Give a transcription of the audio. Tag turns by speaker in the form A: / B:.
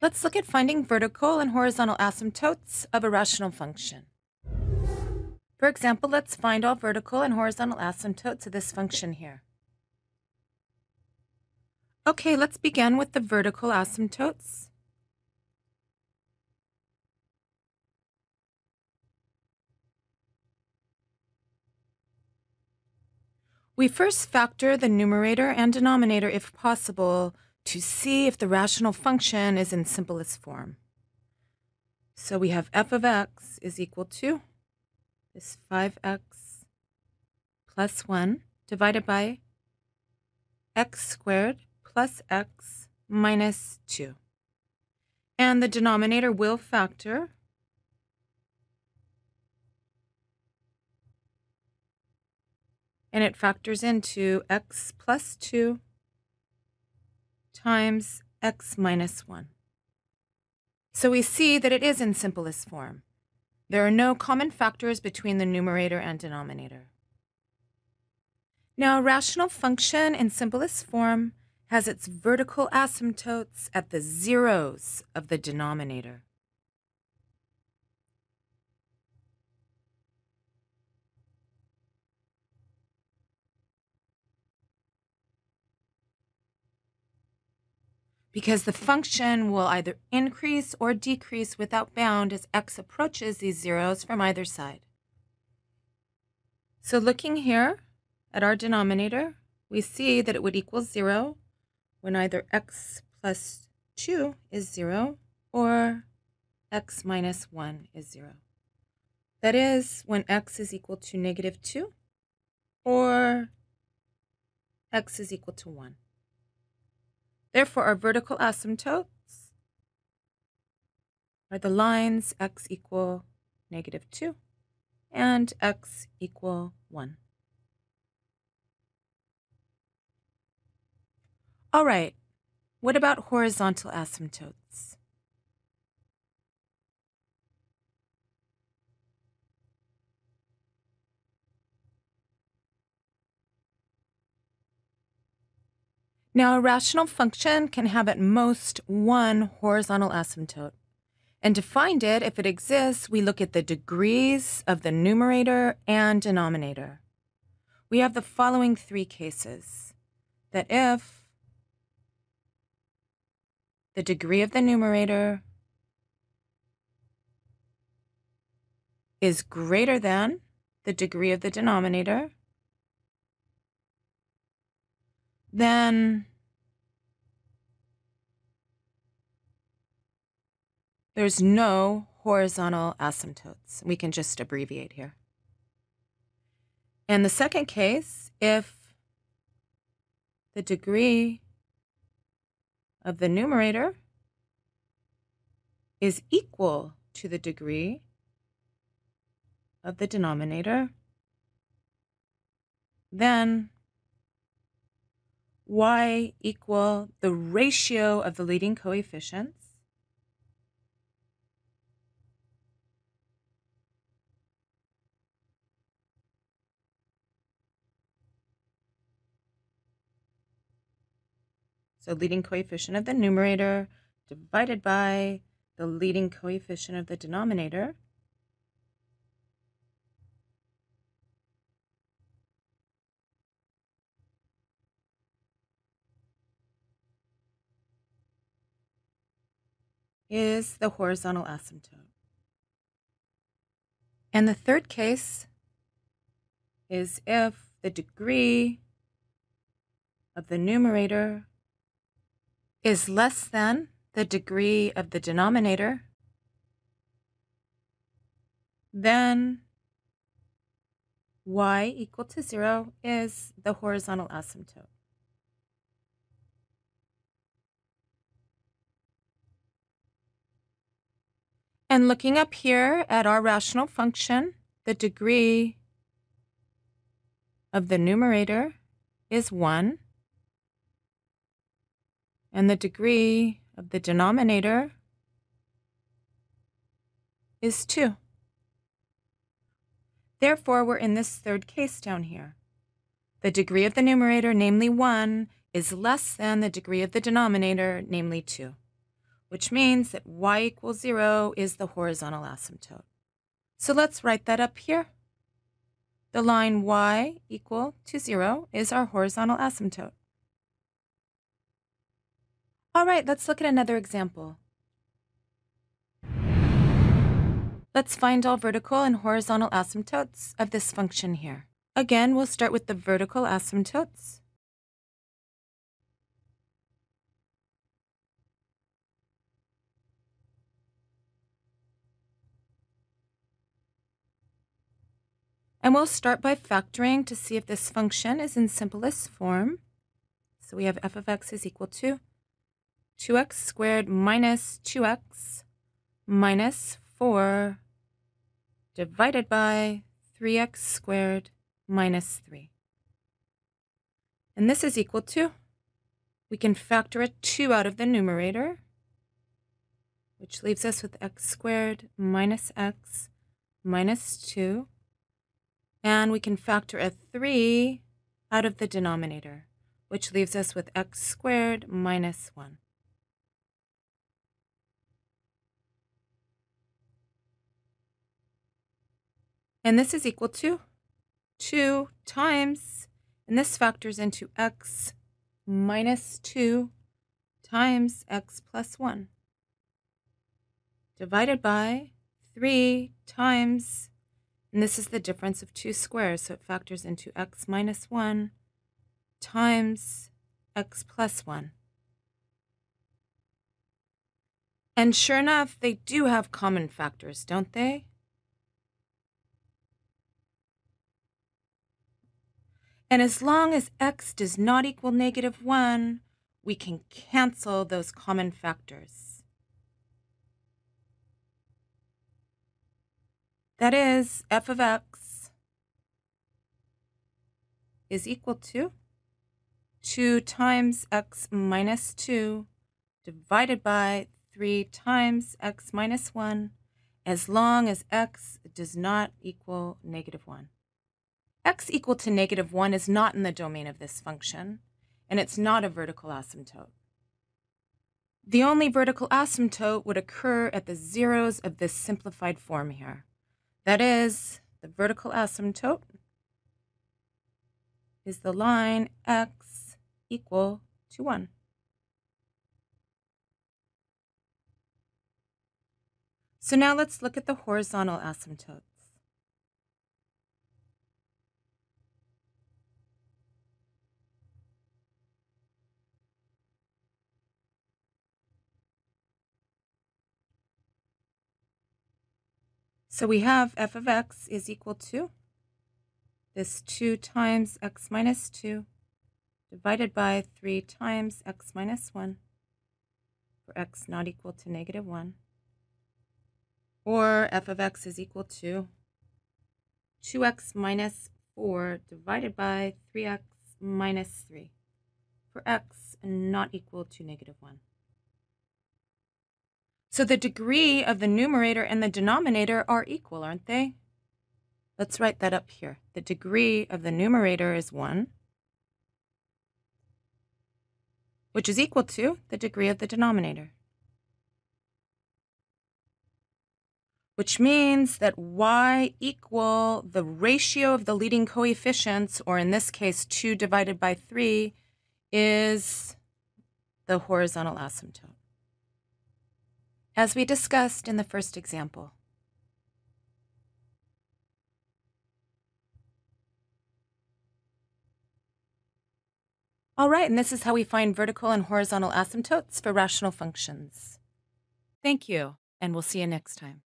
A: Let's look at finding vertical and horizontal asymptotes of a rational function. For example, let's find all vertical and horizontal asymptotes of this function here. Okay, let's begin with the vertical asymptotes. We first factor the numerator and denominator if possible to see if the rational function is in simplest form. So we have f of x is equal to this 5x plus 1 divided by x squared plus x minus 2. And the denominator will factor. And it factors into x plus 2 times x minus 1. So we see that it is in simplest form. There are no common factors between the numerator and denominator. Now, a rational function in simplest form has its vertical asymptotes at the zeros of the denominator. Because the function will either increase or decrease without bound as x approaches these zeros from either side. So looking here at our denominator, we see that it would equal 0 when either x plus 2 is 0 or x minus 1 is 0. That is, when x is equal to negative 2 or x is equal to 1. Therefore, our vertical asymptotes are the lines x equal negative 2 and x equal 1. All right, what about horizontal asymptotes? Now, a rational function can have at most one horizontal asymptote. And to find it, if it exists, we look at the degrees of the numerator and denominator. We have the following three cases: that if the degree of the numerator is greater than the degree of the denominator, then there's no horizontal asymptotes. We can just abbreviate here. And the second case, if the degree of the numerator is equal to the degree of the denominator, then y equal the ratio of the leading coefficients so leading coefficient of the numerator divided by the leading coefficient of the denominator is the horizontal asymptote. And the third case is if the degree of the numerator is less than the degree of the denominator, then y equal to 0 is the horizontal asymptote. And looking up here at our rational function, the degree of the numerator is 1, and the degree of the denominator is 2. Therefore, we're in this third case down here. The degree of the numerator, namely 1, is less than the degree of the denominator, namely 2. which means that y equals 0 is the horizontal asymptote. So let's write that up here. The line y equal to 0 is our horizontal asymptote. All right, let's look at another example. Let's find all vertical and horizontal asymptotes of this function here. Again, we'll start with the vertical asymptotes. And we'll start by factoring to see if this function is in simplest form. So we have f of x is equal to 2x squared minus 2x minus 4 divided by 3x squared minus 3. And this is equal to, we can factor a 2 out of the numerator, which leaves us with x squared minus x minus 2. And we can factor a 3 out of the denominator, which leaves us with x squared minus 1. And this is equal to 2 times, and this factors into x minus 2 times x plus 1, divided by 3 times, and this is the difference of 2 squares, so it factors into x minus 1 times x plus 1. And sure enough, they do have common factors, don't they? And as long as x does not equal -1, we can cancel those common factors. That is, f of x is equal to 2 times x minus 2 divided by 3 times x minus 1, as long as x does not equal -1. X equal to -1 is not in the domain of this function, and it's not a vertical asymptote. The only vertical asymptote would occur at the zeros of this simplified form here. That is, the vertical asymptote is the line x equal to 1. So now let's look at the horizontal asymptotes. So we have f of x is equal to this 2 times x minus 2 divided by 3 times x minus 1 for x not equal to -1. Or f of x is equal to 2x minus 4 divided by 3x minus 3 for x not equal to -1. So the degree of the numerator and the denominator are equal, aren't they? Let's write that up here. The degree of the numerator is 1, which is equal to the degree of the denominator, which means that y equal the ratio of the leading coefficients, or in this case 2 divided by 3, is the horizontal asymptote, as we discussed in the first example. All right, and this is how we find vertical and horizontal asymptotes for rational functions. Thank you, and we'll see you next time.